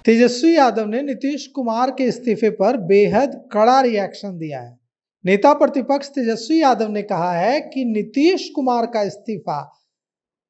तेजस्वी यादव ने नीतीश कुमार के इस्तीफे पर बेहद कड़ा रिएक्शन दिया है। नेता प्रतिपक्ष तेजस्वी यादव ने कहा है कि नीतीश कुमार का इस्तीफा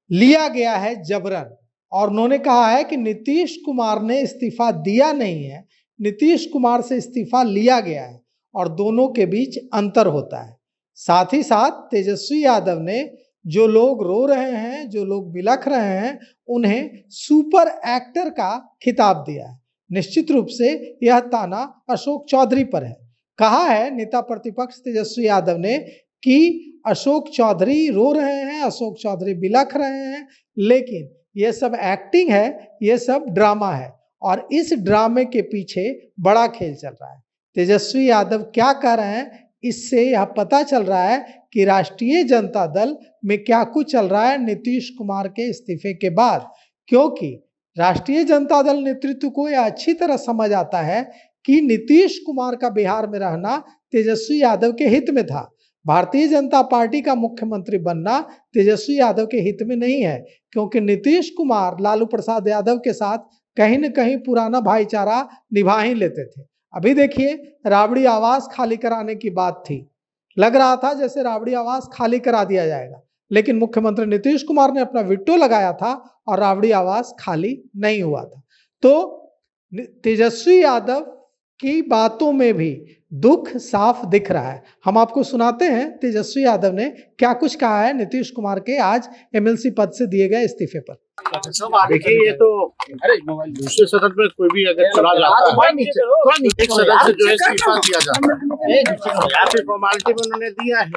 लिया गया है जबरन, और उन्होंने कहा है कि नीतीश कुमार ने इस्तीफा दिया नहीं है, नीतीश कुमार से इस्तीफा लिया गया है और दोनों के बीच अंतर होता है। साथ ही साथ तेजस्वी यादव ने जो लोग रो रहे हैं, जो लोग बिलख रहे हैं, उन्हें सुपर एक्टर का खिताब दिया है। निश्चित रूप से यह ताना अशोक चौधरी पर है। कहा है नेता प्रतिपक्ष तेजस्वी यादव ने कि अशोक चौधरी रो रहे हैं, अशोक चौधरी बिलख रहे हैं, लेकिन यह सब एक्टिंग है, यह सब ड्रामा है और इस ड्रामे के पीछे बड़ा खेल चल रहा है। तेजस्वी यादव क्या कह रहे हैं, इससे यह पता चल रहा है कि राष्ट्रीय जनता दल में क्या कुछ चल रहा है नीतीश कुमार के इस्तीफे के बाद, क्योंकि राष्ट्रीय जनता दल नेतृत्व को यह अच्छी तरह समझ आता है कि नीतीश कुमार का बिहार में रहना तेजस्वी यादव के हित में था। भारतीय जनता पार्टी का मुख्यमंत्री बनना तेजस्वी यादव के हित में नहीं है, क्योंकि नीतीश कुमार लालू प्रसाद यादव के साथ कहीं न कहीं पुराना भाईचारा निभा ही लेते थे। अभी देखिए, राबड़ी आवास खाली कराने की बात थी, लग रहा था जैसे राबड़ी आवास खाली करा दिया जाएगा, लेकिन मुख्यमंत्री नीतीश कुमार ने अपना विटो लगाया था और राबड़ी आवास खाली नहीं हुआ था। तो तेजस्वी यादव की बातों में भी दुख साफ दिख रहा है। हम आपको सुनाते हैं तेजस्वी यादव ने क्या कुछ कहा है नीतीश कुमार के आज एमएलसी पद से दिए गए इस्तीफे पर। देखिए, ये तो दूसरे सदन में कोई भी अगर चला जाता है, एक सदन से जो है इस्तीफा दिया जाता है, या फिर फॉर्मेलिटी में उन्होंने दिया है,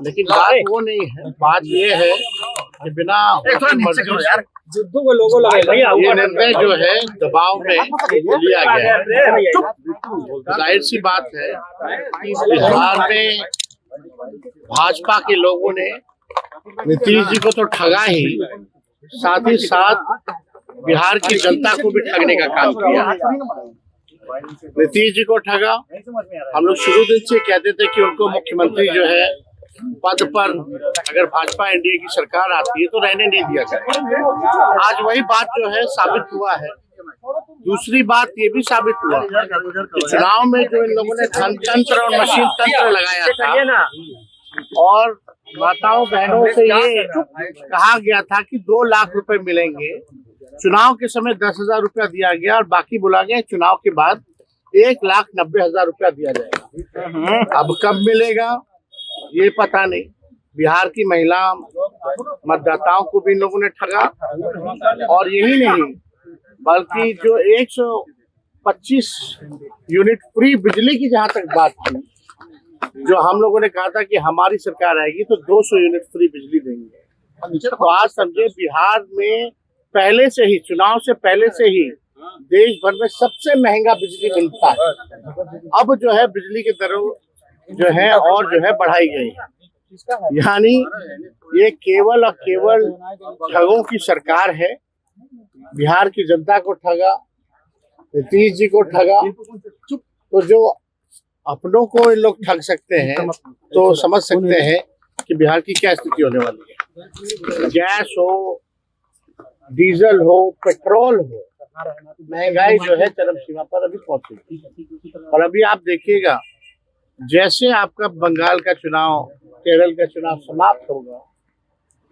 लेकिन बात वो नहीं है। बात ये है कि बिना ये निर्णय जो है दबाव में लिया गया है। जाहिर सी बात है कि बिहार में भाजपा के लोगों ने नीतीश जी को तो ठगा ही, साथ ही साथ बिहार की जनता को भी ठगने का काम किया। नीतीश जी को ठगा। हम लोग शुरू दिन से कहते थे कि उनको मुख्यमंत्री जो है पद पर अगर भाजपा एनडीए की सरकार आती है तो रहने नहीं दिया जाएगा। आज वही बात जो है साबित हुआ है। दूसरी बात ये भी साबित हुआ कि चुनाव में जो इन लोगों ने धन तंत्र और मशीन तंत्र लगाया था और माताओं बहनों से ये कहा गया था कि 2 लाख रुपए मिलेंगे, चुनाव के समय 10,000 रुपया दिया गया और बाकी बुला गया चुनाव के बाद 1,90,000 रुपया दिया जाएगा। अब कब मिलेगा ये पता नहीं। बिहार की महिला मतदाताओं को भी इन लोगों ने ठगा, और यही नहीं बल्कि जो 125 यूनिट फ्री बिजली की जहां तक बात थी, जो हम लोगों ने कहा था कि हमारी सरकार आएगी तो 200 यूनिट फ्री बिजली देंगे। तो आज समझे बिहार में पहले से ही, चुनाव से पहले से ही देश भर में सबसे महंगा बिजली मिलता है। अब जो है बिजली की दरों जो है और जो है बढ़ाई गई है। यानी ये केवल और केवल ठगों की सरकार है। बिहार की जनता को ठगा, नीतीश जी को ठगा। तो जो अपनों को इन लोग ठग सकते हैं तो समझ सकते हैं कि बिहार की क्या स्थिति होने वाली है। गैस हो, डीजल हो, पेट्रोल हो, महंगाई जो है चरम सीमा पर अभी पहुंची। और अभी आप देखिएगा, जैसे आपका बंगाल का चुनाव, केरल का चुनाव समाप्त होगा,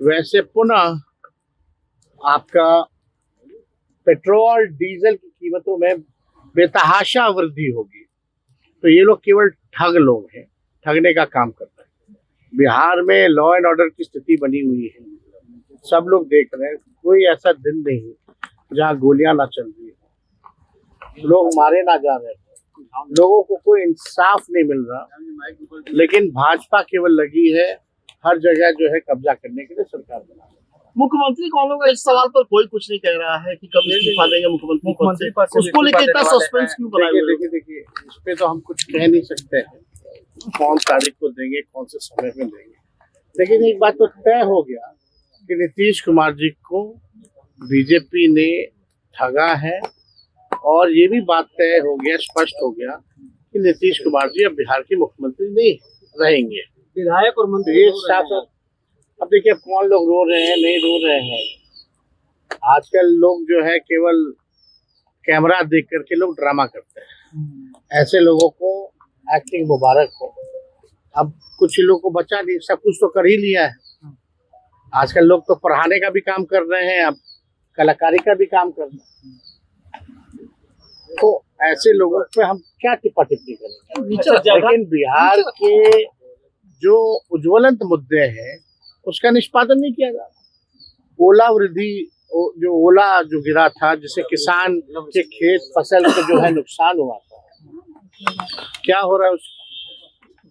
वैसे पुनः आपका पेट्रोल डीजल की कीमतों में बेतहाशा वृद्धि होगी। तो ये लोग केवल ठग लोग हैं, ठगने का काम करते हैं। बिहार में लॉ एंड ऑर्डर की स्थिति बनी हुई है, सब लोग देख रहे हैं। कोई ऐसा दिन नहीं जहाँ गोलियां ना चल रही है, लोग मारे ना जा रहे हैं, लोगों को कोई इंसाफ नहीं मिल रहा। लेकिन भाजपा केवल लगी है हर जगह जो है कब्जा करने के लिए सरकार बना। मुख्यमंत्री कौन होगा इस सवाल पर कोई कुछ नहीं कह रहा है कि कब इस्तीफा देंगे मुख्यमंत्री पद से। उसको लेकर इतना सस्पेंस क्यों बनाया हुआ है? देखिए, इस पे तो हम कुछ कह नहीं सकते हैं, कौन तारीख को देंगे, कौन से समय में देंगे। लेकिन एक बात तो तय हो गया कि नीतीश कुमार जी को बीजेपी ने ठगा है, और ये भी बात तय हो गया, स्पष्ट हो गया कि नीतीश कुमार जी अब बिहार के मुख्यमंत्री नहीं रहेंगे। विधायक और मंत्री अब देखिए, कौन लोग रो रहे हैं, नहीं रो रहे हैं। आजकल लोग जो है केवल कैमरा देख करके लोग ड्रामा करते हैं। ऐसे लोगों को एक्टिंग मुबारक हो। अब कुछ ही लोगों को बचा नहीं, सब कुछ तो कर ही लिया है। आजकल लोग तो पढ़ाने का भी काम कर रहे हैं, अब कलाकारी का भी काम कर रहे हैं। तो ऐसे लोगों पे हम क्या टिप्पा टिप्पणी करेंगे? लेकिन बिहार के जो उज्ज्वलंत मुद्दे हैं उसका निष्पादन नहीं किया जा रहा। ओला वृद्धि, जो ओला जो गिरा था, जिससे किसान के खेत फसल को जो है नुकसान हुआ था, क्या हो रहा है उसका?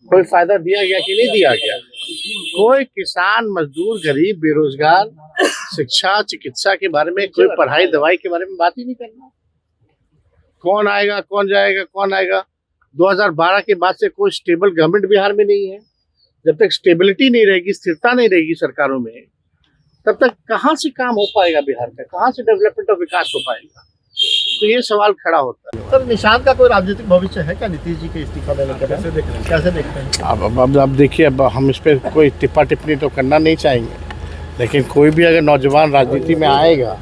कोई फायदा दिया गया कि नहीं दिया गया? कोई किसान, मजदूर, गरीब, बेरोजगार, शिक्षा, चिकित्सा के बारे में, कोई पढ़ाई दवाई के बारे में बात ही नहीं करना। कौन आएगा, कौन जाएगा, कौन आएगा? 2012 के बाद से कोई स्टेबल गवर्नमेंट बिहार में नहीं है। जब तक स्टेबिलिटी नहीं रहेगी, स्थिरता नहीं रहेगी सरकारों में, तब तक कहाँ से काम हो पाएगा बिहार का? कहाँ से डेवलपमेंट और विकास हो पाएगा? तो ये सवाल खड़ा होता है। सर, निशांत का कोई राजनीतिक भविष्य है क्या नीतीश जी के इस्तीफा देने के बाद? कैसे देखते हैं? अब देखिए, अब हम इस पर कोई टिप्पा टिप्पणी तो करना नहीं चाहेंगे, लेकिन कोई भी अगर नौजवान राजनीति में आएगा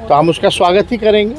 तो हम उसका स्वागत ही करेंगे।